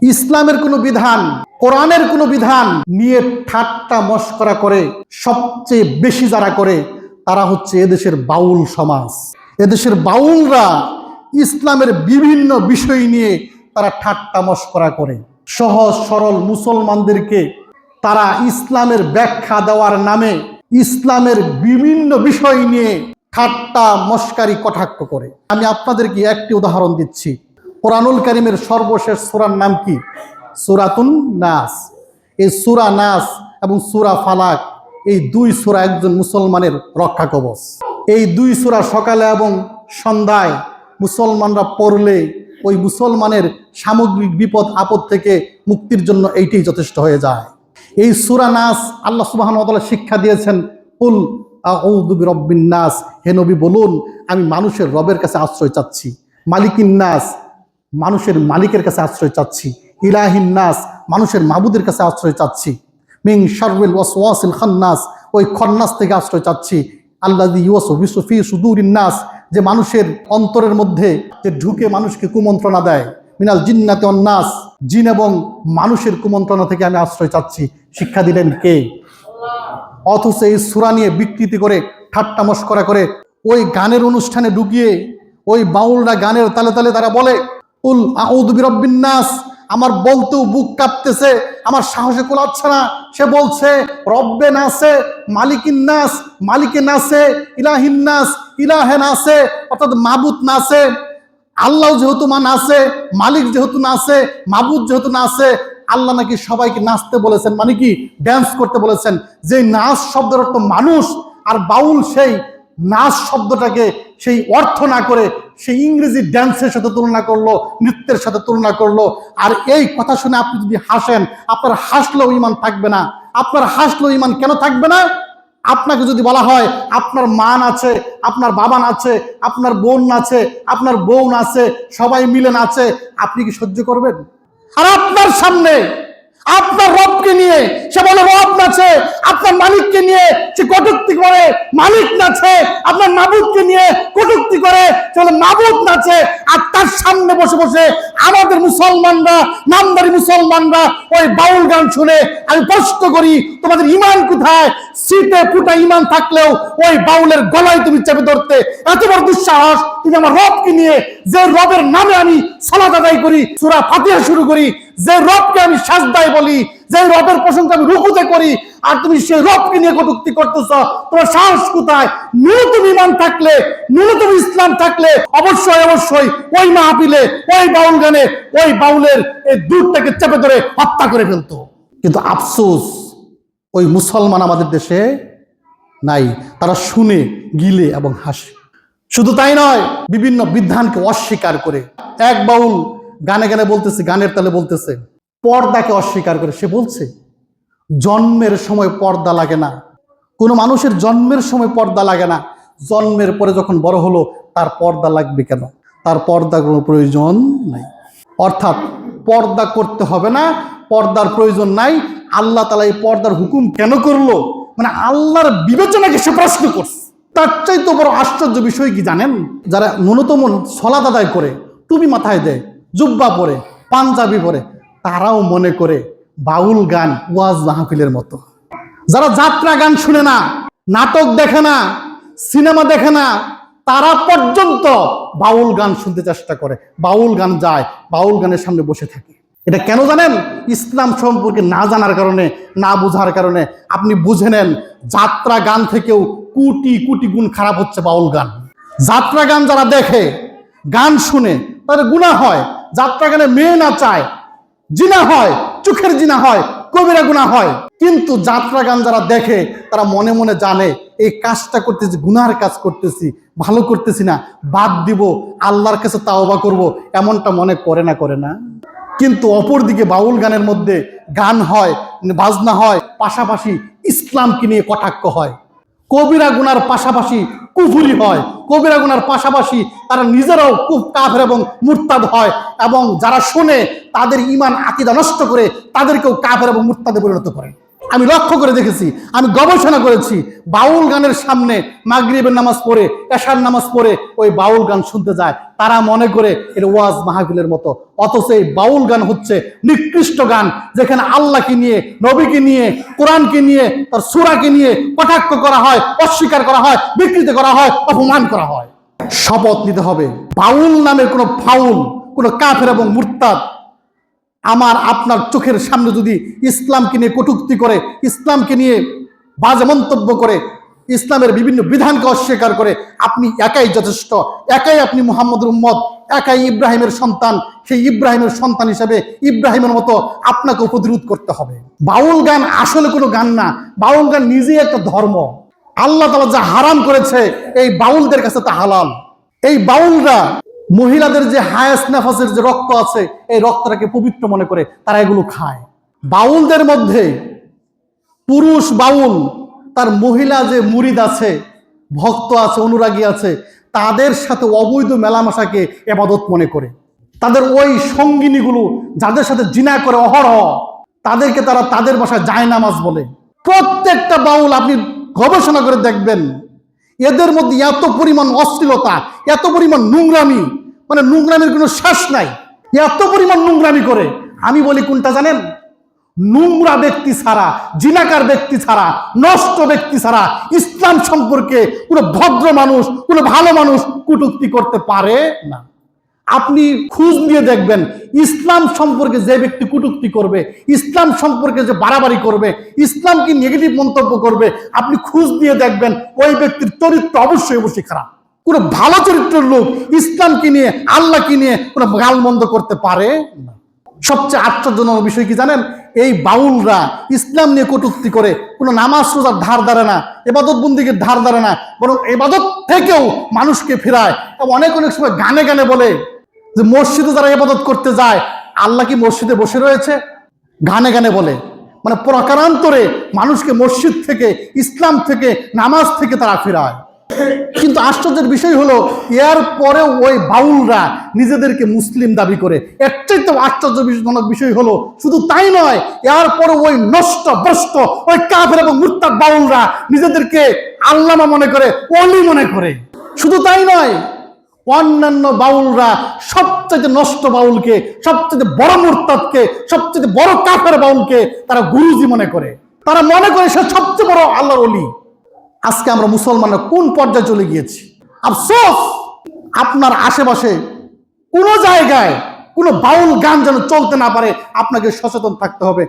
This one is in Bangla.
ইসলামের কোনো বিধান, কোরআনের কোনো বিধান নিয়ে ঠাট্টা মশকরা করে সবচেয়ে বেশি যারা করে তারা হচ্ছে এদেশের বাউল সমাজ। এদেশের বাউলরা ইসলামের বিভিন্ন বিষয় নিয়ে তারা ঠাট্টা মশকরা করে। সহজ সরল মুসলমানদেরকে তারা ইসলামের ব্যাখ্যা দেওয়ার নামে ইসলামের বিভিন্ন বিষয় নিয়ে ঠাট্টা মশকারি কটাক্ষ করে। আমি আপনাদেরকে একটি উদাহরণ দিচ্ছি। কোরআনুল কারীমের সর্বশেষ সূরার নাম কি? সূরাতুন নাস। এই সূরা নাস এবং সূরা ফালাক, এই দুই সূরা একজন মুসলমানের রক্ষা কবচ। এই দুই সূরা সকালে এবং সন্ধ্যায় মুসলমানরা পড়লে ওই মুসলমানের সামগ্রিক বিপদ আপদ থেকে মুক্তির জন্য এইটাই যথেষ্ট হয়ে যায়। এই সূরা নাস আল্লাহ সুবহানাহু ওয়া তাআলা শিক্ষা দিয়েছেন, কুল আউযু বিরাব্বিন নাস, হে নবী বলুন আমি মানুষের রবের কাছে আশ্রয় চাচ্ছি। মালিকিন নাস, মানুষের মালিকের কাছে আশ্রয় চাচ্ছি। ইলাহিন নাস, মানুষের মাবুদের কাছে আশ্রয় চাচ্ছি। মিন শাররিল ওয়াসওয়াসিল খান্নাস, ওই খন্নাস থেকে আশ্রয় চাচ্ছি। আল্লাযী ইউওয়াসওয়িসু ফি সুদুরিন নাস, যে মানুষের অন্তরের মধ্যে যে ঢুকে মানুষকে কুমন্ত্রণা দেয়। মিনাল জিন্নাতি ওয়ান নাস, জিন এবং মানুষের কুমন্ত্রণা থেকে আমি আশ্রয় চাচ্ছি। শিক্ষা দিলেন কে? অথচ এই সূরা নিয়ে বিকৃতি করে ঠাট্টা মশকরা করে ওই গানের অনুষ্ঠানে ঢুকিয়ে ওই বাউলরা গানের তালে তালে তারা বলে কুল আউযু বিরাব্বিন নাস। আমার বলতেও বুক কাঁপতেছে, আমার সাহসে কুলাচ্ছে না। সে বলছে রব্বে নাসে, মালিকিন নাস, মালিকে নাসে, ইলাহিন নাস, ইলাহে নাসে, অর্থাৎ মাবুদ নাসে। আল্লাহ যেহেতু নাসে, মালিক যেহেতু নাসে, মাবুদ যেহেতু নাসে, আল্লাহ নাকি সবাইকে নাচতে বলেছেন, মানে কি ড্যান্স করতে বলেছেন। যে নাচ শব্দের অর্থ মানুষ, আর বাউল সেই নাচ শব্দটাকে সেই অর্থ না করে সেই ইংরেজি ড্যান্সের সাথে তুলনা করলো, নৃত্যের সাথে তুলনা করলো। আর এই কথা শুনে আপনি যদি হাসেন, আপনার হাসলেও ঈমান থাকবে না। আপনার হাসলেও ঈমান কেন থাকবে না? আপনাকে যদি বলা হয় আপনার মা নাচে, আপনার বাবা নাচে, আপনার বোন নাচে, আপনার বউ নাচে, সবাই মিলে নাচে, আপনি কি সহ্য করবেন? আর আপনার সামনে আপনার রবকে নিয়ে সে বলে রব নাচে, আপনার মালিককে নিয়ে সে কটূক্তি করে মালিক নাচে, আপনার মাবুদকে নিয়ে কটূক্তি করে চলে মাবুদ নাচে। আর তার সামনে বসে বসে আমাদের মুসলমানরা, নামদারি মুসলমানরা ওই বাউল গান শুনে আমি প্রশ্ন করি তোমাদের ঈমান কোথায়? সিটে ফুটা ঈমান থাকলেও ওই বাউলের গলায় তুমি চেপে ধরতে এত বড় দুঃসাহস! তুমি আমার রবকে নিয়ে, যে রবের নামে আমি সালাত আদায় করি, সূরা ফাতিহা শুরু করি, যে রবকে আমি সাজদায় বলি, যে রবের প্রশংসা আমি রুকুতে করি, আর তুমি সেই রবকে নিয়ে কটূক্তি করতেছ, তোমার সাহস কোথায়? ন্যূনতম ঈমান থাকলে, ন্যূনতম ইসলাম থাকলে অবশ্যই অবশ্যই ওই মাহফিলে, ওই বাউল গানে ওই বাউলের এই দুধটাকে চেপে ধরে হত্যা করে ফেলতো। কিন্তু আফসোস ওই মুসলমান আমাদের দেশে নাই। তারা শুনে গিলে এবং হাসে। শুধু তাই নয়, বিভিন্ন বিধানকে অস্বীকার করে। এক বাউল গানে গানে বলতেছে, গানের তালে বলতেছে পর্দাকে অস্বীকার করে। সে বলছে জন্মের সময় পর্দা লাগে না, কোনো মানুষের জন্মের সময় পর্দা লাগে না, জন্মের পরে যখন বড় হলো তার পর্দা লাগবে কেন? তার পর্দার কোনো প্রয়োজন নাই। অর্থাৎ পর্দা করতে হবে না, পর্দার প্রয়োজন নাই। আল্লাহ তাআলা এই পর্দার হুকুম কেন করলো? মানে আল্লাহর বিবেচনাকে সে প্রশ্ন করছে। তার চাইতে বড় আশ্চর্য বিষয় কি জানেন? যারা ন্যূনতম সালাত আদায় করে, টুপি মাথায় দেয়, জুব্বা পরে, পাঞ্জাবি পরে, তারাও মনে করে বাউল গান ওয়াজ মাহফিলের মতো। যারা যাত্রা গান শুনে না, নাটক দেখে না, সিনেমা দেখে না, তারা পর্যন্ত বাউল গান শুনতে চেষ্টা করে, বাউল গান যায়, বাউল গানের সামনে বসে থাকে। এটা কেন জানেন? ইসলাম সম্পর্কে না জানার কারণে, না বোঝার কারণে। আপনি বুঝে নেন, যাত্রা গান থেকেও কোটি কোটি গুণ খারাপ হচ্ছে বাউল গান। যাত্রা গান যারা দেখে, গান শুনে, তাদের গুনাহ হয়। যাত্রা গানে মেয়ে নাচায়, জিনা হয়, চোখের জিনা হয়, কবিরা গুনাহ হয়। কিন্তু যাত্রা গান যারা দেখে তারা মনে মনে জানে এই কাজটা করতেছি, গুনার কাজ করতেছি, ভালো করতেছি না, বাদ দিব, আল্লাহর কাছে তাওবা করব, এমনটা মনে করে না? করে না? কিন্তু অপরদিকে বাউল গানের মধ্যে গান হয়, বাজনা হয়, পাশাপাশি ইসলামকে নিয়ে কটাক্ষ হয়। কবিরা গুনার পাশাপাশি কুফরি হয়, কবিরা গুনার পাশাপাশি তারা নিজেরাও কাফের এবং মুরতাদ হয়, এবং যারা শোনে তাদের ঈমান আকীদা নষ্ট করে তাদেরকেও কাফের এবং মুরতাদে পরিণত করে। আমি লক্ষ্য করে দেখেছি, আমি গবেষণা করেছি, বাউল গানের সামনে মাগরিবের নামাজ পড়ে, এশার নামাজ পড়ে ওই বাউল গান শুনতে যায়। তারা মনে করে এটা ওয়াজ মাহফিলের মতো, অথচ এই বাউল গান হচ্ছে নিকৃষ্ট গান, যেখানে আল্লাহকে নিয়ে, নবীকে নিয়ে, কোরআনকে নিয়ে, তার সূরাকে নিয়ে কটাক্ষ করা হয়, অস্বীকার করা হয়, বিকৃত করা হয়, অপমান করা হয়। শপথ নিতে হবে, বাউল নামের কোনো ফাউল, কোনো কাফের এবং মুরতাদ আমার আপনার চোখের সামনে যদি ইসলামকে নিয়ে কটূক্তি করে, ইসলামকে নিয়ে বাজে মন্তব্য করে, ইসলামের বিভিন্ন বিধানকে অস্বীকার করে, আপনি একাই যথেষ্ট, একাই আপনি মুহাম্মদের উম্মত, একাই ইব্রাহিমের সন্তান। সেই ইব্রাহিমের সন্তান হিসেবে ইব্রাহিমের মতো আপনাকে প্রতিরোধ করতে হবে। বাউল গান আসলে কোনো গান না, বাউল গান নিজেই একটা ধর্ম। আল্লাহ তাআলা যা হারাম করেছে এই বাউলদের কাছে তা হালাল। এই বাউলরা মহিলাদের যে হায়াস নাফাসের যে রক্ত আছে এই রক্তটাকে পবিত্র মনে করে তারা এগুলো খায়। বাউলদের মধ্যে পুরুষ বাউল তার মহিলা যে মুরিদ আছে, ভক্ত আছে, অনুরাগী আছে, তাদের সাথে অবৈধ মেলামেশাকে ইবাদত মনে করে। তাদের ওই সঙ্গিনীগুলো যাদের সাথে জিনা করে অহরহ, তাদেরকে তারা তাদের ভাষায় জায়নামাজ বলে। প্রত্যেকটা বাউল আপনি গবেষণা করে দেখবেন, এদের মধ্যে এত পরিমাণ অশ্লীলতা, এত পরিমাণ নোংরামি, মানে নোংরামির কোনো শেষ নাই, এত পরিমাণ নোংরামি করে। আমি বলি কোনটা জানেন? নোংরা ব্যক্তি ছাড়া, জিনাকার ব্যক্তি ছাড়া, নষ্ট ব্যক্তি ছাড়া ইসলাম সম্পর্কে কোনো ভদ্র মানুষ, কোনো ভালো মানুষ কটূক্তি করতে পারে না। আপনি খোঁজ নিয়ে দেখবেন, ইসলাম সম্পর্কে যে ব্যক্তি কটূক্তি করবে, ইসলাম সম্পর্কে যে বাড়াবাড়ি করবে, ইসলামকে নেগেটিভ মন্তব্য করবে, আপনি খোঁজ নিয়ে দেখবেন ওই ব্যক্তির চরিত্র অবশ্যই অবশ্যই খারাপ। কোনো ভালো চরিত্রের লোক ইসলামকে নিয়ে, আল্লাহকে নিয়ে কোনো গালমন্দ করতে পারে না। সবচেয়ে আশ্চর্যজনক বিষয় কি জানেন? এই বাউলরা ইসলাম নিয়ে কটূক্তি করে কোনো নামাজ রোজার ধার ধারে না, ইবাদত বন্দিগির ধার ধারে না, বরং ইবাদত থেকেও মানুষকে ফেরায়। অনেক অনেক সময় গানে গানে বলে যে মসজিদে যারা ইবাদত করতে যায় আল্লাহ কি মসজিদে বসে রয়েছে, গানে গানে বলে। মানে প্রকারান্তরে মানুষকে মসজিদ থেকে, ইসলাম থেকে, নামাজ থেকে তারা ফেরায়। কিন্তু আশ্চর্যের বিষয় হলো এর পরেও ওই বাউলরা নিজেদেরকে মুসলিম দাবি করে। এর চাইতে আশ্চর্যজনক বিষয় হলো শুধু তাই নয়, এর পরে ওই নষ্ট ভ্রষ্ট ওই কাফের এবং মুরতাদ বাউলরা নিজেদেরকে আল্লামা মনে করে, ওলি মনে করে। শুধু তাই নয়, অন্যান্য বাউলরা সবচেয়ে নষ্ট বাউলকে, সবচেয়ে বড় মুরতাদকে, সবচেয়ে বড় কাফের বাউলকে তারা গুরুজি মনে করে। তারা মনে করে সে সবচেয়ে বড় আল্লাহর ওলি। আজকে আমরা মুসলমানরা কোন পর্যায়ে চলে গিয়েছি! আফসোস, আপনার আশেপাশে কোনো জায়গায় কোনো বাউল গান যেন চলতে না পারে, আপনাকে সচেতন থাকতে হবে।